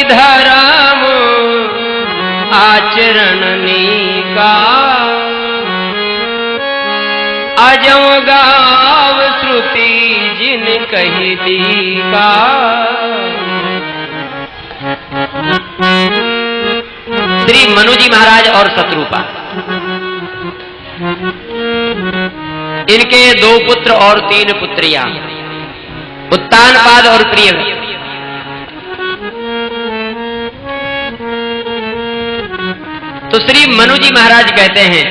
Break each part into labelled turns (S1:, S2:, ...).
S1: धर्म आचरण का, अजम गाव श्रुति जिन कही दी का। श्री मनुजी महाराज और शत्रुपा, इनके 2 पुत्र और 3 पुत्रियां, उत्तानपाद और प्रियव्रत। तो श्री मनुजी महाराज कहते हैं,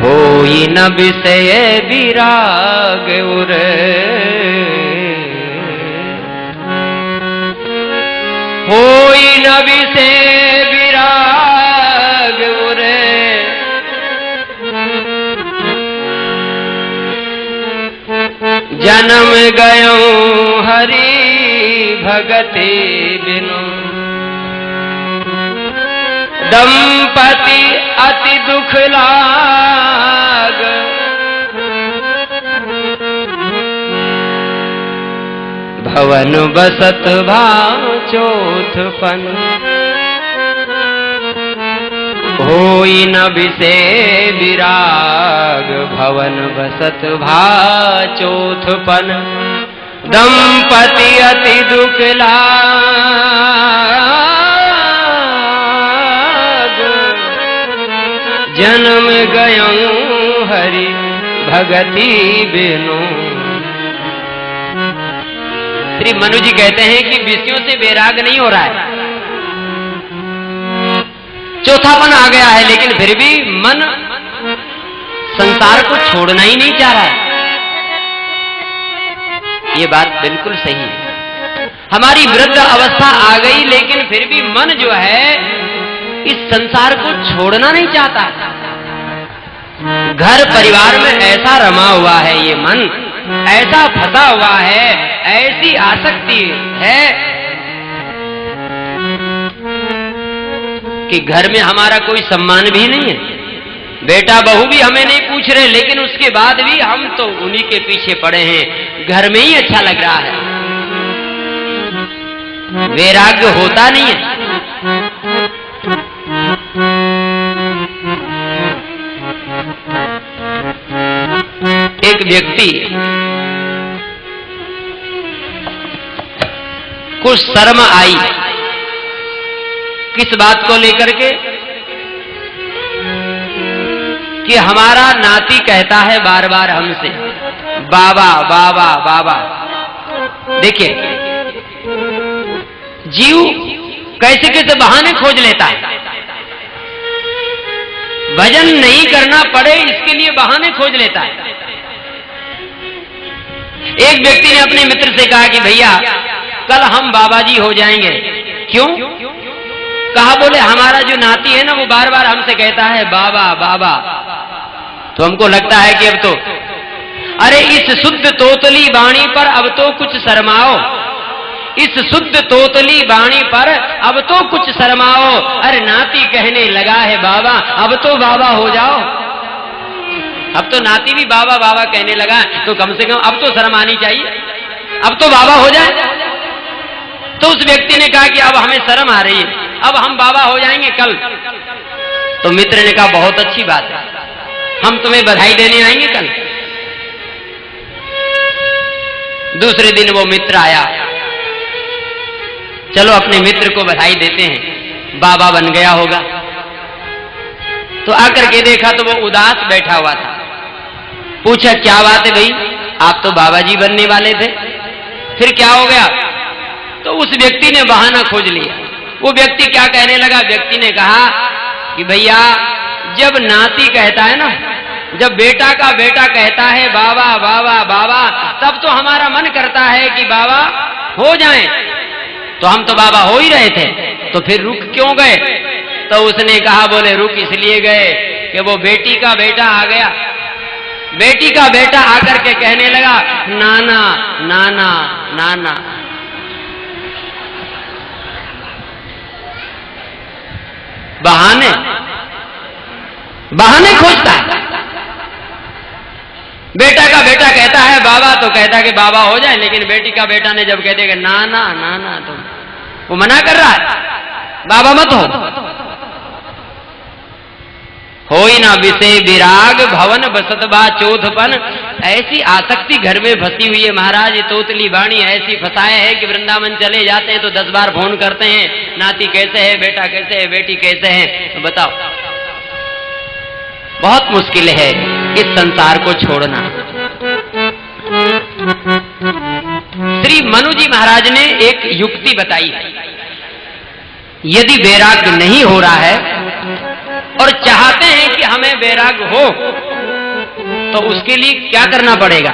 S1: होई न विषय विराग उर, होई न विषय विराग उर, जन्म गयो हरि भगति बिनु, दंपति अति दुख लाग, भवन बसत भाव चौथपन, होई न विषय विराग, भवन बसत भाव चौथपन, दंपति अति दुख लाग, जन्म गयो हरि भगति बिनु। श्री मनुजी कहते हैं कि विषयों से वैराग नहीं हो रहा है, चौथापन आ गया है, लेकिन फिर भी मन संसार को छोड़ना ही नहीं चाह रहा है। ये बात बिल्कुल सही है। हमारी वृद्ध अवस्था आ गई, लेकिन फिर भी मन जो है इस संसार को छोड़ना नहीं चाहता। घर परिवार में ऐसा रमा हुआ है, ये मन ऐसा फंसा हुआ है, ऐसी आसक्ति है कि घर में हमारा कोई सम्मान भी नहीं है। बेटा बहू भी हमें नहीं पूछ रहे, लेकिन उसके बाद भी हम तो उन्हीं के पीछे पड़े हैं। घर में ही अच्छा लग रहा है, वैराग्य होता नहीं है। एक व्यक्ति कुछ शर्म आई, किस बात को लेकर के कि हमारा नाती कहता है बार बार हमसे बाबा बाबा बाबा। देखिए, जीव कैसे कैसे बहाने खोज लेता है, भजन नहीं करना पड़े इसके लिए बहाने खोज लेता है। एक व्यक्ति ने अपने मित्र से कहा कि भैया कल हम बाबा जी हो जाएंगे। क्यों? कहा, बोले हमारा जो नाती है ना वो बार बार हमसे कहता है बाबा बाबा। तो हमको लगता है कि अब तो, अरे इस शुद्ध तोतली वाणी पर अब तो कुछ शर्माओ, इस शुद्ध तोतली वाणी पर अब तो कुछ शर्माओ। अरे नाती कहने लगा है बाबा, अब तो बाबा हो जाओ। अब तो नाती भी बाबा बाबा कहने लगा, तो कम से कम अब तो शर्म आनी चाहिए, अब तो बाबा हो जाए। तो उस व्यक्ति ने कहा कि अब हमें शर्म आ रही है, अब हम बाबा हो जाएंगे कल। तो मित्र ने कहा बहुत अच्छी बात है, हम तुम्हें बधाई देने आएंगे कल। दूसरे दिन वो मित्र आया, चलो अपने मित्र को बधाई देते हैं, बाबा बन गया होगा। तो आकर के देखा तो वो उदास बैठा हुआ था। पूछा क्या बात है भाई, आप तो बाबा जी बनने वाले थे, फिर क्या हो गया? तो उस व्यक्ति ने बहाना खोज लिया। वो व्यक्ति क्या कहने लगा? व्यक्ति ने कहा कि भैया जब नाती कहता है ना, जब बेटा का बेटा कहता है बाबा बाबा बाबा, तब तो हमारा मन करता है कि बाबा हो जाएं। तो हम तो बाबा हो ही रहे थे, तो फिर रुक क्यों गए? तो उसने कहा, बोले रुक इसलिए गए कि वो बेटी का बेटा आ गया। बेटी का बेटा आकर के कहने लगा नाना नाना नाना। बहाने बहाने खोजता है। बेटा का बेटा कहता है बाबा, तो कहता है कि बाबा हो जाए, लेकिन बेटी का बेटा ने जब कहते कि नाना नाना, तो वो मना कर रहा है, बाबा मत हो ही ना विषय विराग भवन बसत बा चौथपन। ऐसी आसक्ति घर में फंसी हुई है महाराज, तोतली वाणी ऐसी फसाए है कि वृंदावन चले जाते हैं तो 10 बार फोन करते हैं, नाती कैसे है, बेटा कैसे है, बेटी कैसे है। तो बताओ, बहुत मुश्किल है इस संसार को छोड़ना। श्री मनु जी महाराज ने एक युक्ति बताई है, यदि वैराग्य नहीं हो रहा है और चाहते हैं कि हमें वैराग्य हो, तो उसके लिए क्या करना पड़ेगा?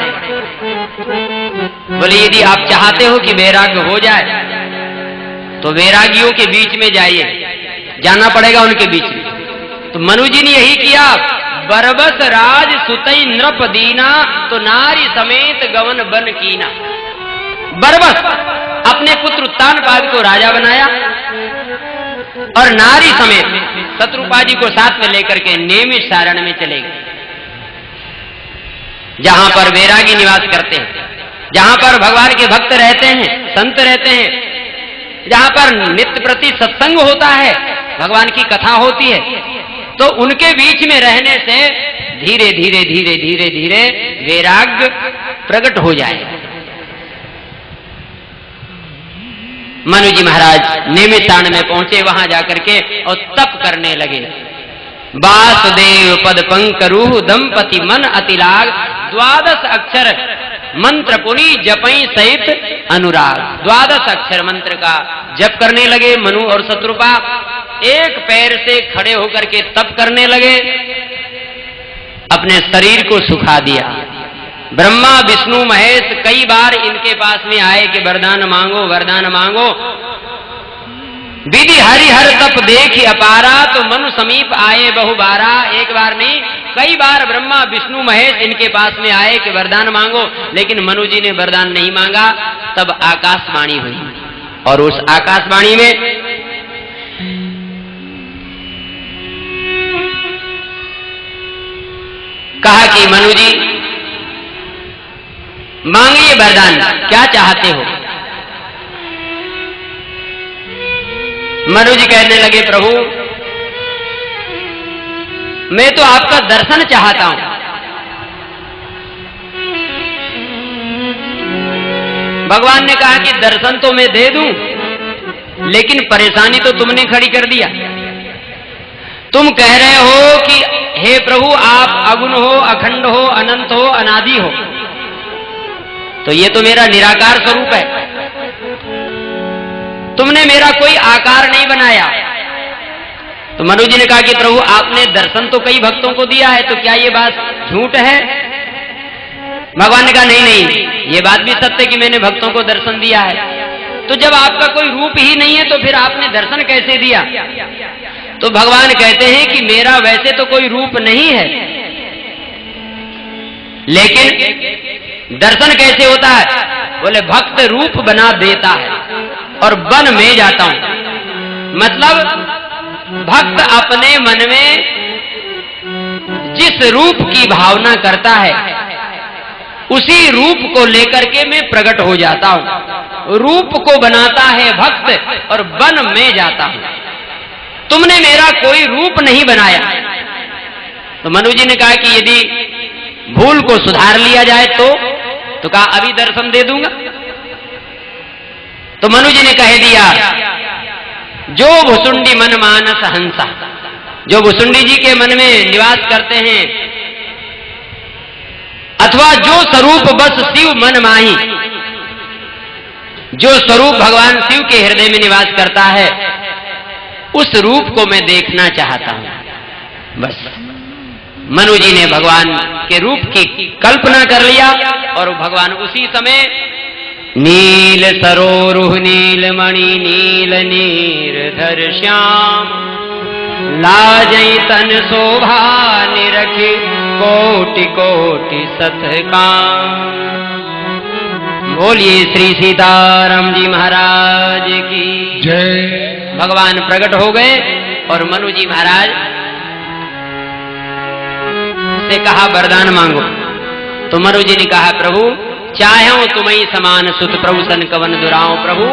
S1: बोले यदि आप चाहते हो कि वैराग्य हो जाए तो वैरागियों के बीच में जाइए, जाना पड़ेगा उनके बीच में। तो मनु जी ने यही किया, बरबस राज सुतई नृप दीना, तो नारी समेत गवन बन कीना। बरबस अपने पुत्र उत्तानपाद को राजा बनाया और नारी समेत शत्रुपा जी को साथ में लेकर के नेमिष सारण में चले गए, जहां पर वैरागी निवास करते हैं, जहां पर भगवान के भक्त रहते हैं, संत रहते हैं, जहां पर नित्य प्रति सत्संग होता है, भगवान की कथा होती है। तो उनके बीच में रहने से धीरे धीरे धीरे धीरे धीरे वैराग्य प्रकट हो जाए। मनु जी महाराज नेमिषारण में पहुंचे, वहां जाकर के और तप करने लगे। वासुदेव पद पंकरूह दंपति मन अतिलाग, 12 अक्षर मंत्र पुनि जपई सहित अनुराग। 12 अक्षर मंत्र का जप करने लगे मनु और शत्रुपा। एक पैर से खड़े होकर के तप करने लगे, अपने शरीर को सुखा दिया। ब्रह्मा विष्णु महेश कई बार इनके पास में आए कि वरदान मांगो, वरदान मांगो। विधि हरिहर तप देखी अपारा, तो मनु समीप आए बहुबारा। एक बार नहीं, कई बार ब्रह्मा विष्णु महेश इनके पास में आए कि वरदान मांगो, लेकिन मनु जी ने वरदान नहीं मांगा। तब आकाशवाणी हुई और उस आकाशवाणी में कहा कि मनु जी मांगिए वरदान, क्या चाहते हो? मनु जी कहने लगे, प्रभु मैं तो आपका दर्शन चाहता हूं। भगवान ने कहा कि दर्शन तो मैं दे दूं, लेकिन परेशानी तो तुमने खड़ी कर दिया। तुम कह रहे हो कि हे प्रभु आप अगुण हो, अखंड हो, अनंत हो, अनादि हो, तो ये तो मेरा निराकार स्वरूप है। तुमने मेरा कोई आकार नहीं बनाया। तो मनु जी ने कहा कि प्रभु आपने दर्शन तो कई भक्तों को दिया है, तो क्या ये बात झूठ है? भगवान ने कहा नहीं नहीं, ये बात भी सत्य कि मैंने भक्तों को दर्शन दिया है। तो जब आपका कोई रूप ही नहीं है तो फिर आपने दर्शन कैसे दिया? तो भगवान कहते हैं कि मेरा वैसे तो कोई रूप नहीं है, लेकिन दर्शन कैसे होता है? बोले भक्त रूप बना देता है और बन में जाता हूं। मतलब भक्त अपने मन में जिस रूप की भावना करता है उसी रूप को लेकर के मैं प्रकट हो जाता हूं। रूप को बनाता है भक्त और बन में जाता हूं। तुमने मेरा कोई रूप नहीं बनाया। तो मनु जी ने कहा कि यदि भूल को सुधार लिया जाए तो कहा अभी दर्शन दे दूंगा। तो मनु जी ने कह दिया, जो भुसुंडी मन मानस हंसा, जो भुसुंडी जी के मन में निवास करते हैं, अथवा जो स्वरूप बस शिव मन माही, जो स्वरूप भगवान शिव के हृदय में निवास करता है उस रूप को मैं देखना चाहता हूं। बस मनु जी ने भगवान के रूप की कल्पना कर लिया और भगवान उसी समय नील सरोरुह नील मणि नील नीरधर श्याम, लाजई तन शोभा निरखी कोटि कोटि सत काम। बोलिए श्री सीताराम जी महाराज की जय। भगवान प्रकट हो गए और मनु जी महाराज से कहा वरदान मांगो। तो मनु जी ने कहा प्रभु चाहे तुम्हें समान सुत प्रभु सन कवन दुराओ। प्रभु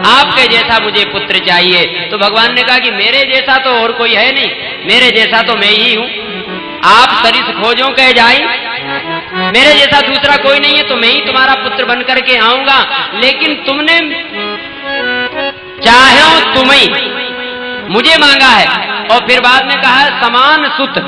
S1: आपके जैसा मुझे पुत्र चाहिए। तो भगवान ने कहा कि मेरे जैसा तो और कोई है नहीं, मेरे जैसा तो मैं ही हूं। आप सरिस खोजो कह जाई, मेरे जैसा दूसरा कोई नहीं है, तो मैं ही तुम्हारा पुत्र बन करके आऊंगा। लेकिन तुमने चाहो तुम ही मुझे मांगा है, और फिर बाद में कहा समान सुत,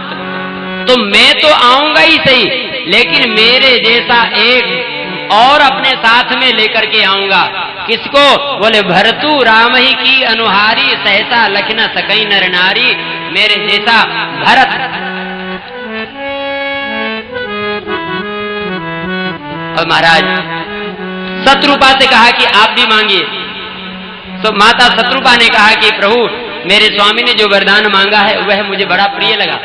S1: तो मैं तो आऊंगा ही सही, लेकिन मेरे जैसा एक और अपने साथ में लेकर के आऊंगा। किसको? बोले भरतु राम ही की अनुहारी, सहसा लख न सकई नर नारी। मेरे जैसा भरत। और महाराज शत्रुपा से कहा कि आप भी मांगिए। तो माता शत्रुपा ने कहा कि प्रभु मेरे स्वामी ने जो वरदान मांगा है वह मुझे बड़ा प्रिय लगा,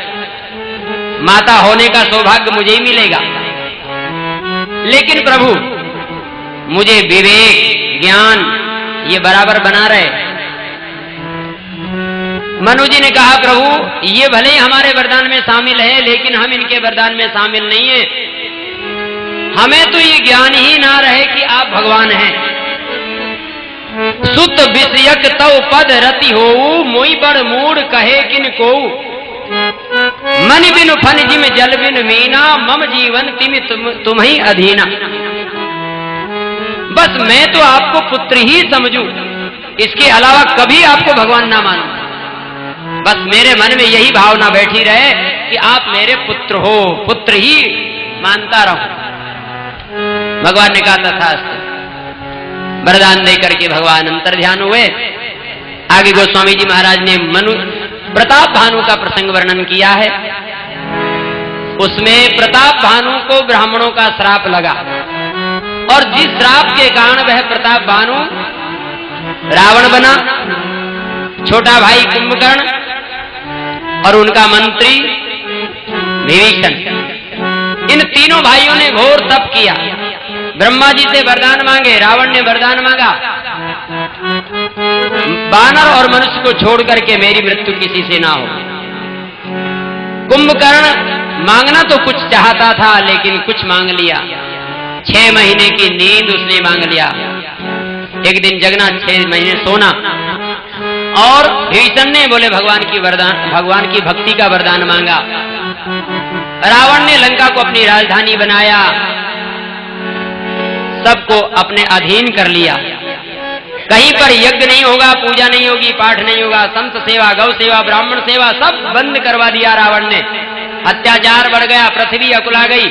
S1: माता होने का सौभाग्य मुझे ही मिलेगा। लेकिन प्रभु मुझे विवेक ज्ञान ये बराबर बना रहे। मनु जी ने कहा प्रभु ये भले ही हमारे वरदान में शामिल है, लेकिन हम इनके वरदान में शामिल नहीं है। हमें तो ये ज्ञान ही ना रहे कि आप भगवान हैं। सुत विषयक तव पद रति हो, मोई बड़ मूड कहे किन को। मन बिनु फन जिम जल बिन मीना, मम जीवन तिम तुम ही अधीना। बस मैं तो आपको पुत्र ही समझूं, इसके अलावा कभी आपको भगवान ना मानूं। बस मेरे मन में यही भावना बैठी रहे कि आप मेरे पुत्र हो, पुत्र ही मानता रहूं। भगवान ने कहा तथास्तु। वरदान देकर के भगवान अंतर ध्यान हुए। आगे गोस्वामी जी महाराज ने मनु प्रताप भानु का प्रसंग वर्णन किया है। उसमें प्रताप भानु को ब्राह्मणों का श्राप लगा, और जिस श्राप के कारण वह प्रताप भानु रावण बना, छोटा भाई कुंभकर्ण और उनका मंत्री विभीषण, इन तीनों भाइयों ने घोर तप किया। ब्रह्मा जी से वरदान मांगे, रावण ने वरदान मांगा वानर और मनुष्य को छोड़ करके मेरी मृत्यु किसी से ना हो। कुंभकर्ण मांगना तो कुछ चाहता था, लेकिन कुछ मांग लिया। 6 महीने की नींद उसने मांग लिया, एक दिन जगना, 6 महीने सोना। और विभीषण ने बोले भगवान की भक्ति का वरदान मांगा। रावण ने लंका को अपनी राजधानी बनाया, सबको अपने अधीन कर लिया। कहीं पर यज्ञ नहीं होगा, पूजा नहीं होगी, पाठ नहीं होगा, संत सेवा, गौ सेवा, ब्राह्मण सेवा सब बंद करवा दिया रावण ने। अत्याचार बढ़ गया, पृथ्वी अकुला गई।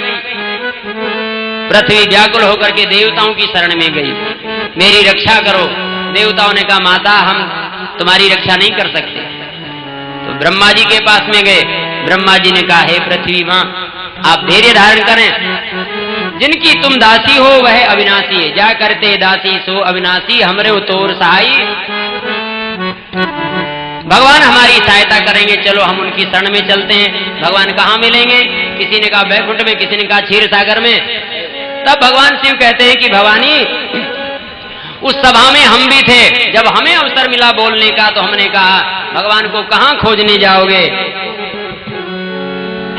S1: पृथ्वी व्याकुल होकर के देवताओं की शरण में गई, मेरी रक्षा करो। देवताओं ने कहा माता हम तुम्हारी रक्षा नहीं कर सकते। तो ब्रह्मा जी के पास में गए। ब्रह्मा जी ने कहा हे पृथ्वी मां आप धैर्य धारण करें, जिनकी तुम दासी हो वह अविनाशी है। जा करते दासी सो अविनाशी, हमरे उतोर सहाई। भगवान हमारी सहायता करेंगे, चलो हम उनकी शरण में चलते हैं। भगवान कहाँ मिलेंगे? किसी ने कहा बैकुंठ में, किसी ने कहा क्षीर सागर में। तब भगवान शिव कहते हैं कि भवानी उस सभा में हम भी थे, जब हमें अवसर मिला बोलने का तो हमने कहा भगवान को कहाँ खोजने जाओगे।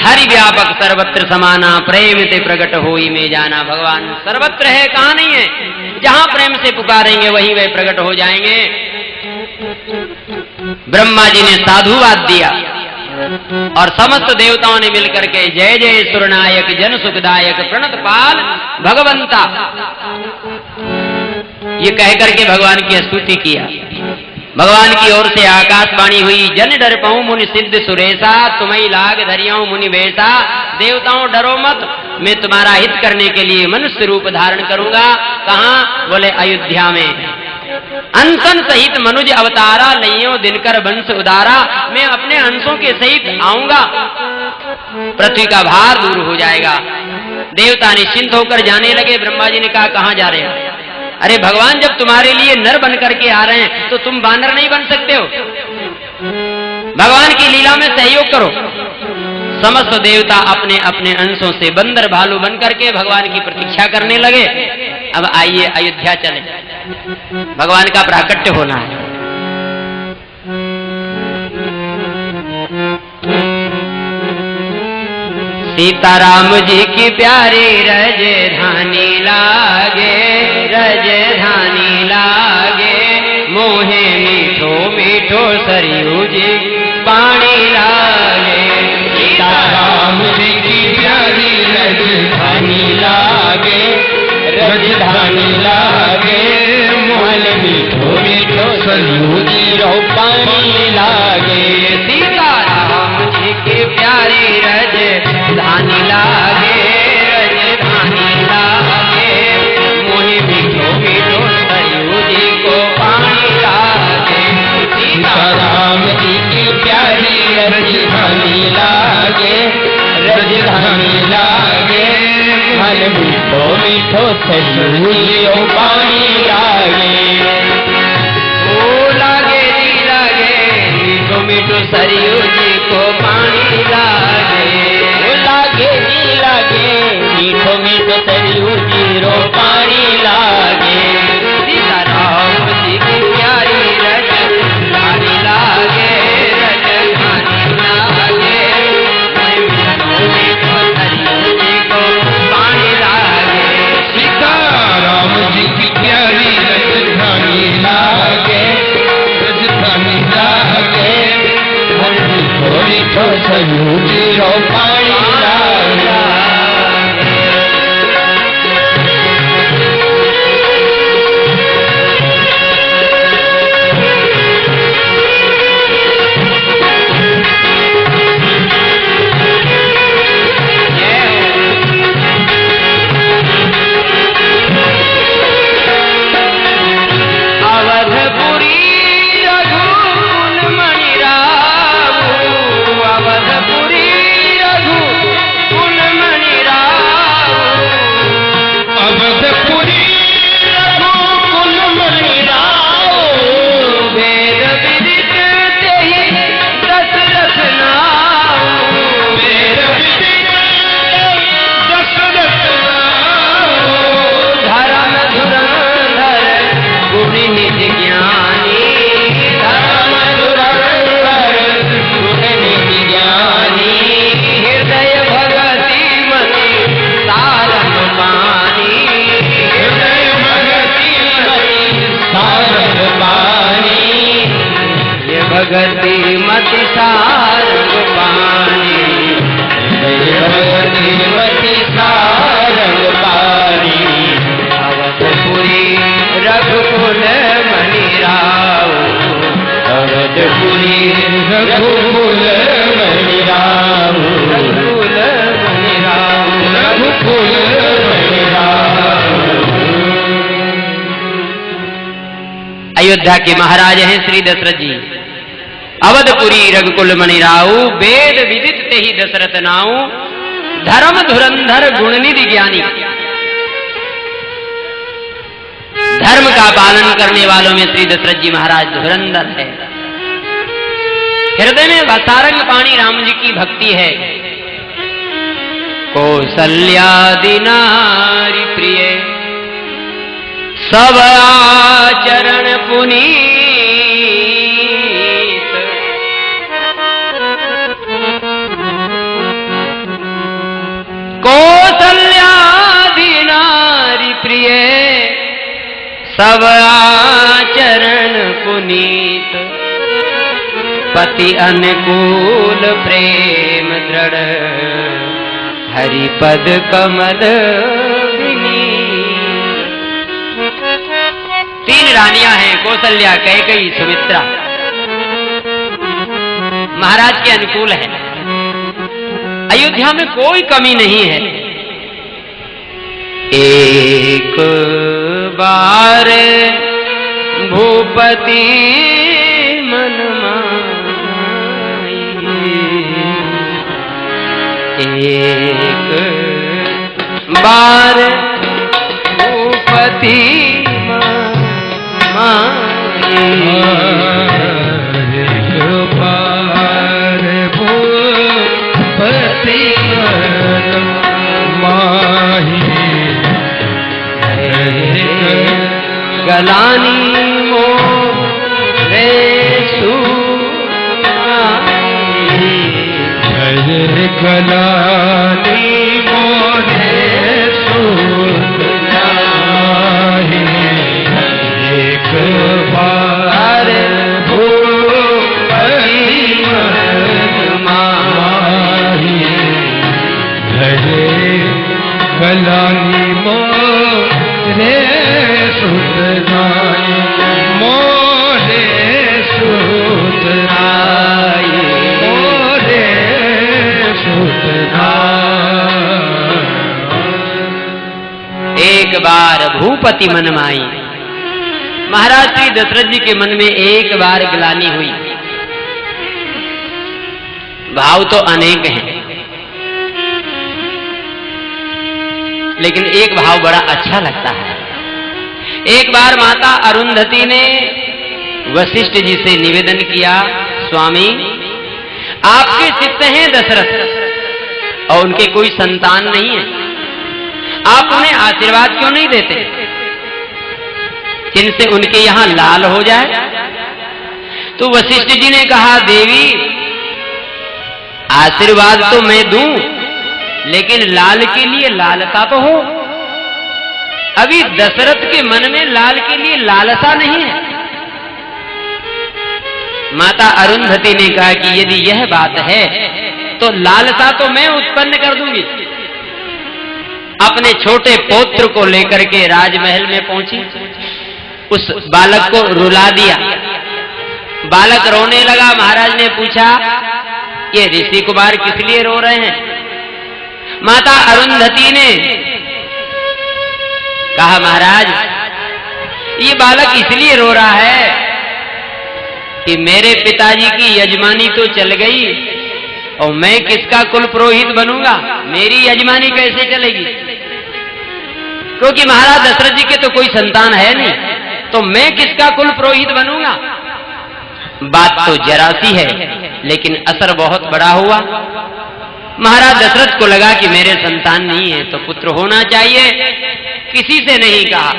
S1: हरि व्यापक सर्वत्र समाना, प्रेम से प्रकट होई में जाना। भगवान सर्वत्र है, कहाँ नहीं है। जहां प्रेम से पुकारेंगे वहीं वे प्रकट हो जाएंगे। ब्रह्मा जी ने साधुवाद दिया और समस्त देवताओं ने मिलकर के जय जय सुरनायक जन सुखदायक प्रणत पाल भगवंता ये कहकर के भगवान की स्तुति किया। भगवान की ओर से आकाशवाणी हुई, जन डर पाऊं मुनि सिद्ध सुरेशा, तुम्हें लाग धरियाऊं मुनि बेसा। देवताओं डरो मत, मैं तुम्हारा हित करने के लिए मनुष्य रूप धारण करूंगा। कहाँ? बोले अयोध्या में। अंशन सहित मनुज अवतारा, लइयो दिनकर वंश उदारा। मैं अपने अंशों के सहित आऊंगा, पृथ्वी का भार दूर हो जाएगा। देवता निश्चिंत होकर जाने लगे। ब्रह्मा जी ने कहा कहाँ जा रहे हैं? अरे भगवान जब तुम्हारे लिए नर बन करके आ रहे हैं तो तुम बानर नहीं बन सकते हो, भगवान की लीला में सहयोग करो। समस्त देवता अपने अपने अंशों से बंदर भालू बन करके भगवान की प्रतीक्षा करने लगे। अब आइए अयोध्या चले, भगवान का प्राकट्य होना है। सीताराम जी की प्यारी रजधानी लागे, रजधानी लागे। मोहे मीठो मीठो सरयू जी पानी लागे।
S2: सीताराम जी की प्यारी राजधानी लागे, राजधानी लागे, मोहे मीठो मीठो सरयू जी पानी लागे।
S1: सीताराम जी की प्यारी राजधानी लागे, राजधानी लागे, मोहे मीठो मीठो सरयू जी को पानी लागे।
S2: सीताराम जी की प्यारी राजधानी लागे, राजधानी लागे, मोहे मीठो मीठो सरयू जी पानी लागे।
S1: मीठो सरयू जी को पानी लागे।
S2: लागे जी लागे, मीठो मीठो सरयू जी रो पानी लागे।
S1: सीताराम जी की प्यारी राजधानी लागे, राजधानी लागे, मीठो मीठो सरयू जी को पानी लागे।
S2: सीताराम जी की प्यारी राजधानी लागे, राजधानी लागे, मीठो सरयू जी रो पानी लागे।
S1: भगति मति सारंग पानी,
S2: भगति मति सारंग पानी।
S1: अवधपुरी रघुकुल मणि राव,
S2: अवधपुरी रघुकुल मणि राव,
S1: रघुकुल मणि राव,
S2: रघुकुल मणि राव।
S1: अयोध्या के महाराज हैं श्री दशरथ जी। अवधपुरी रघुकुल मणि राऊ, वेद विदित ते ही दशरथ नाऊ, धर्म धुरंधर गुणनिधि ज्ञानी। धर्म का पालन करने वालों में श्री दशरथ जी महाराज धुरंधर है। हृदय में सारंग पाणी राम जी की भक्ति है। कौसल्यादि नारी प्रिय, सब आचरण पुनीत। कौसल्यादि नारी प्रिय, सब आचरण पुनीत। पति अनुकूल प्रेम दृढ़, हरिपद कमल विनीत। तीन रानियां हैं, कौसल्या, कैकेयी, सुमित्रा। महाराज के अनुकूल है। अयोध्या में कोई कमी नहीं है। एक बार भूपति मन माई, एक बार भूपति मन माई,
S2: एक बार भूपति मन माही।
S1: गलानी मोरे सुनाई,
S2: गलानी मोरे सुनाई। एक बार
S1: बार भूपति मन माई। महाराज श्री दशरथ जी के मन में एक बार ग्लानि हुई। भाव तो अनेक हैं, लेकिन एक भाव बड़ा अच्छा लगता है। एक बार माता अरुंधति ने वशिष्ठ जी से निवेदन किया, स्वामी आपके चित्त हैं दशरथ और उनके कोई संतान नहीं है, आप उन्हें आशीर्वाद क्यों नहीं देते जिनसे उनके यहां लाल हो जाए? तो वशिष्ठ जी ने कहा, देवी आशीर्वाद तो मैं दूं, लेकिन लाल के लिए लालसा तो हो। अभी दशरथ के मन में लाल के लिए लालसा नहीं है। माता अरुंधति ने कहा कि यदि यह बात है तो लालसा तो मैं उत्पन्न कर दूंगी। अपने छोटे पौत्र को लेकर के राजमहल में पहुंची, उस बालक को रुला दिया। बालक रोने लगा। महाराज ने पूछा, ये ऋषि कुमार किस लिए रो रहे हैं? माता अरुंधति ने कहा, महाराज ये बालक इसलिए रो रहा है कि मेरे पिताजी की यजमानी तो चल गई और मैं किसका कुल पुरोहित बनूंगा? मेरी यजमानी कैसे चलेगी? क्योंकि महाराज दशरथ जी के तो कोई संतान है नहीं, तो मैं किसका कुल पुरोहित बनूंगा? बात तो जरा सी है, लेकिन असर बहुत बड़ा हुआ। महाराज दशरथ को लगा कि मेरे संतान नहीं है तो पुत्र होना चाहिए, किसी से नहीं कहा।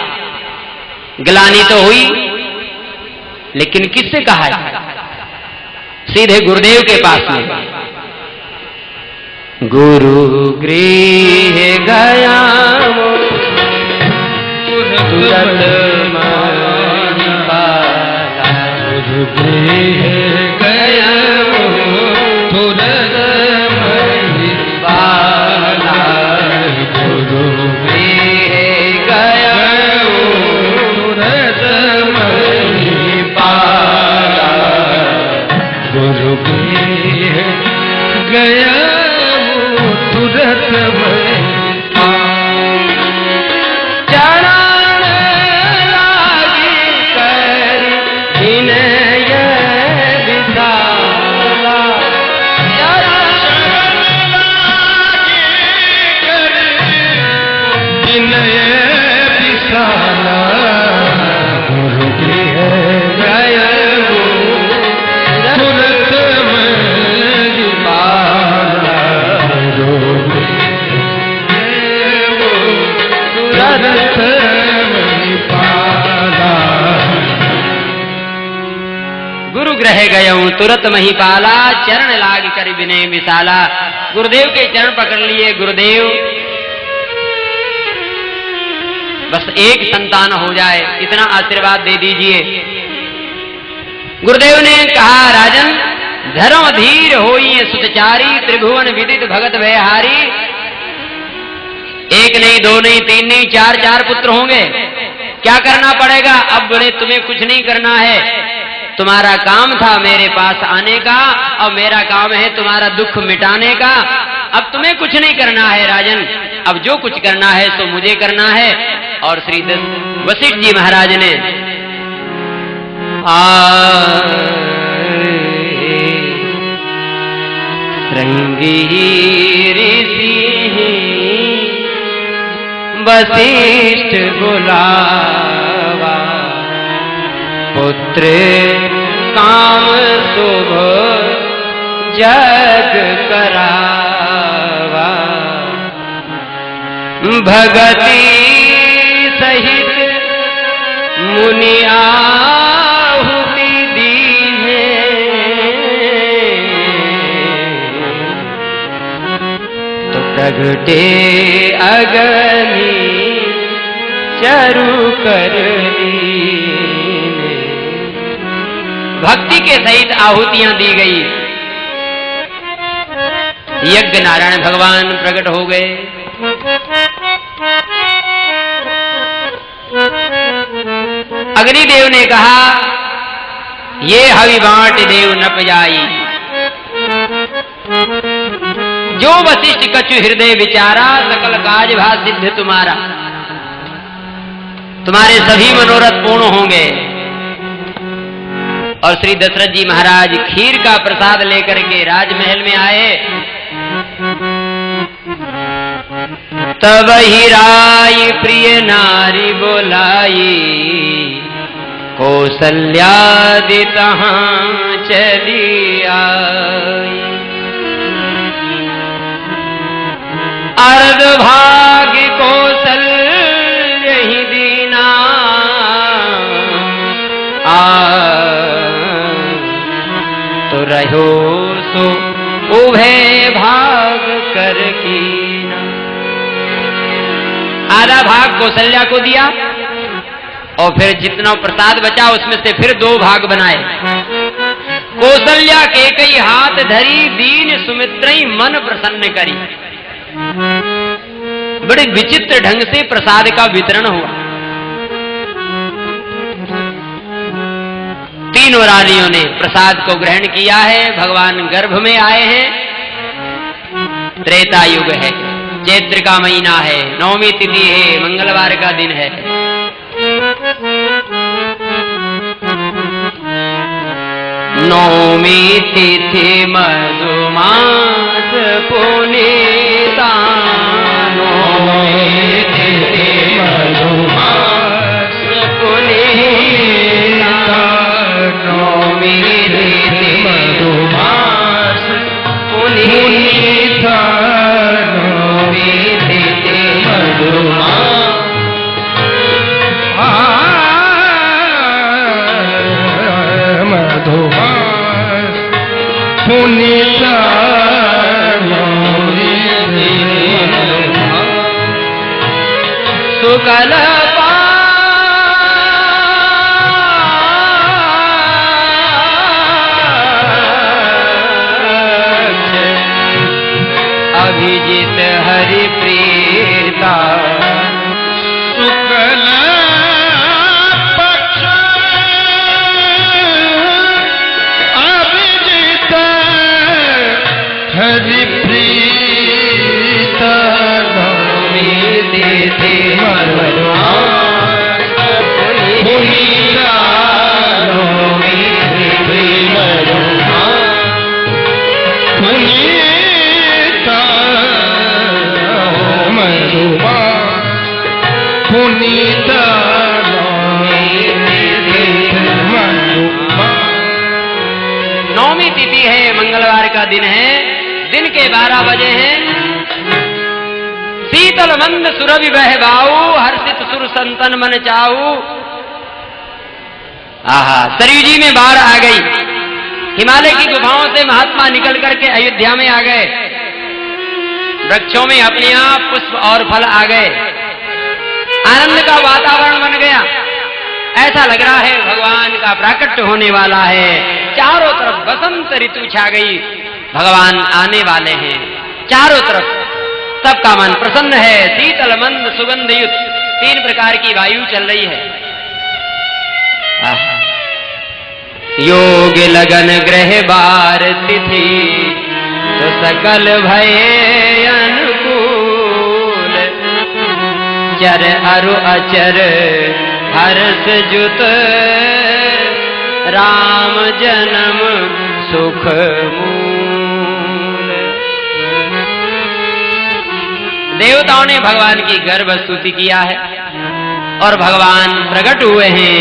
S1: ग्लानि तो हुई, लेकिन किससे कहा? सीधे गुरुदेव के पास में। गुरु गृह गया तुरत मही पाला, गुरु गृह गया तुरत मही पाला, गुरु गृह गया तुरत मही पाला, गुरु गृह गया तुरत मही ग्रह गयऊं तुरत मही पाला, चरण लाग कर विनय विशाला। गुरुदेव के चरण पकड़ लिए। गुरुदेव बस एक संतान हो जाए, इतना आशीर्वाद दे दीजिए। गुरुदेव ने कहा, राजन धर्म धीर होइए सुतचारी, त्रिभुवन विदित भगत व्यहारी। एक नहीं, दो नहीं, तीन नहीं, चार चार पुत्र होंगे। क्या करना पड़ेगा? अब बड़े तुम्हें कुछ नहीं करना है। तुम्हारा काम था मेरे पास आने का, और मेरा काम है तुम्हारा दुख मिटाने का। अब तुम्हें कुछ नहीं करना है राजन, अब जो कुछ करना है सो मुझे करना है। और श्री वशिष्ठ जी महाराज ने श्रृंगी ऋषि वशिष्ठ बुलावा, पुत्र काम शुभ जग करावा, भगति सहित मुनि आहुति दीहे, तो प्रगटे अग्नि चरु कर भक्ति के सहित आहुतियां दी गई। यज्ञ नारायण भगवान प्रकट हो गए। अग्निदेव ने कहा, ये हवि बांट देव नप जाई, जो वशिष्ठ कछु हृदय विचारा, सकल काज भा सिद्ध तुम्हारा। तुम्हारे सभी मनोरथ पूर्ण होंगे। और श्री दशरथ जी महाराज खीर का प्रसाद लेकर के राजमहल में आए। तब ही राय प्रिय नारी बोलाई, कौसल्यादि तहां चली आई। अर्ध भाग्य कौशल्य ही दीना, तो रहो सो उभय भाग कर कीना। आधा भाग कौशल्या को दिया और फिर जितना प्रसाद बचा उसमें से फिर 2 भाग बनाए। कौशल्या के कई हाथ धरी, दीन सुमित्रई मन प्रसन्न करी। बड़े विचित्र ढंग से प्रसाद का वितरण हुआ। तीनों रानियों ने प्रसाद को ग्रहण किया है। भगवान गर्भ में आए हैं। त्रेता युग है, चैत्र का महीना है, 9वीं तिथि है, मंगलवार का दिन है। नौमी तिथि मधुमास पुनीता, नौमी तिथि मधुमास पुनीता, नौमी तिथि मधुमास पुनीता, नौमी तिथि मधुमास
S3: पुनीता,
S1: सुकल अभिजित हरि प्रीता,
S3: शुक्ल पक्ष अभिजित हरि प्रीता,
S1: नौमी तिथि मधुमास पुनीता, नौमी तिथि मधुमास
S3: पुनीता, मधुमास पुनीता,
S1: नौमी तिथि है, मंगलवार का दिन है। दिन के 12 बजे हैं। शीतल मंद सुरभि बहबाऊ, हर्षित सुर संतन मन चाऊ। आहा, सरयू जी में बाढ़ आ गई। हिमालय की गुफाओं से महात्मा निकल करके अयोध्या में आ गए। वृक्षों में अपने आप पुष्प और फल आ गए। आनंद का वातावरण बन गया। ऐसा लग रहा है भगवान का प्राकट्य होने वाला है। चारों तरफ बसंत ऋतु छा गई। भगवान आने वाले हैं। चारों तरफ सबका मन प्रसन्न है। शीतल मंद सुगंध युक्त 3 प्रकार की वायु चल रही है। योग लगन ग्रह बार तिथि, तो सकल भये अनुकूल। चर अरु अचर हर्ष जुत, राम जन्म सुख मूल। देवताओं ने भगवान की गर्भ स्तुति किया है और भगवान प्रकट हुए हैं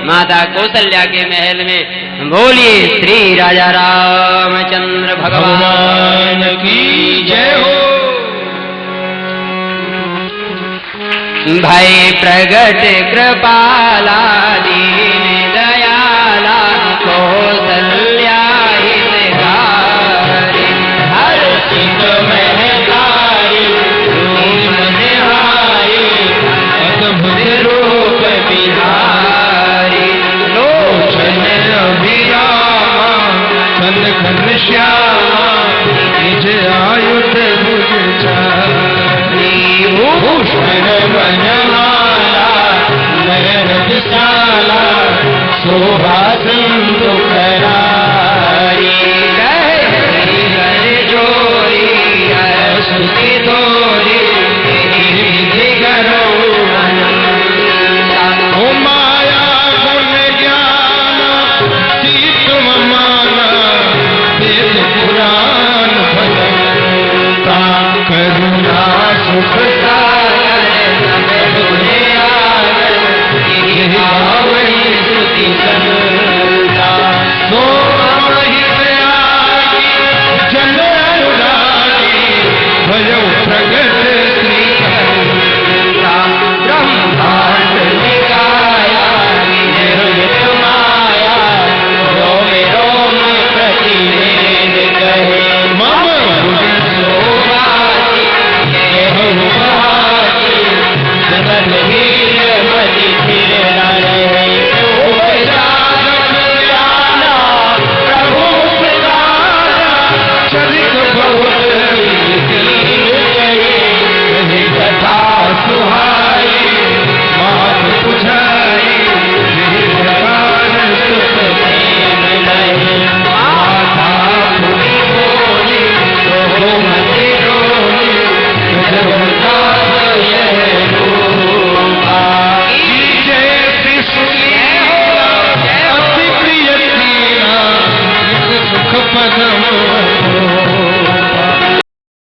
S1: माता कौशल्या के महल में। बोलिए श्री राजा रामचंद्र भगवान
S3: की जय हो।
S1: भय प्रगट कृपाला दीन दयाला, कौशल्या हितकारी,
S3: हर्षित महतारी, रूप निहारी, अद्भुत रूप
S1: बिहारी।
S3: लोचन अभिरामा, खन खन श्यामा, निज आयुध भुज चारी। भूषण बनमाला, नयन विशाला, शोभा सिंधु करारी।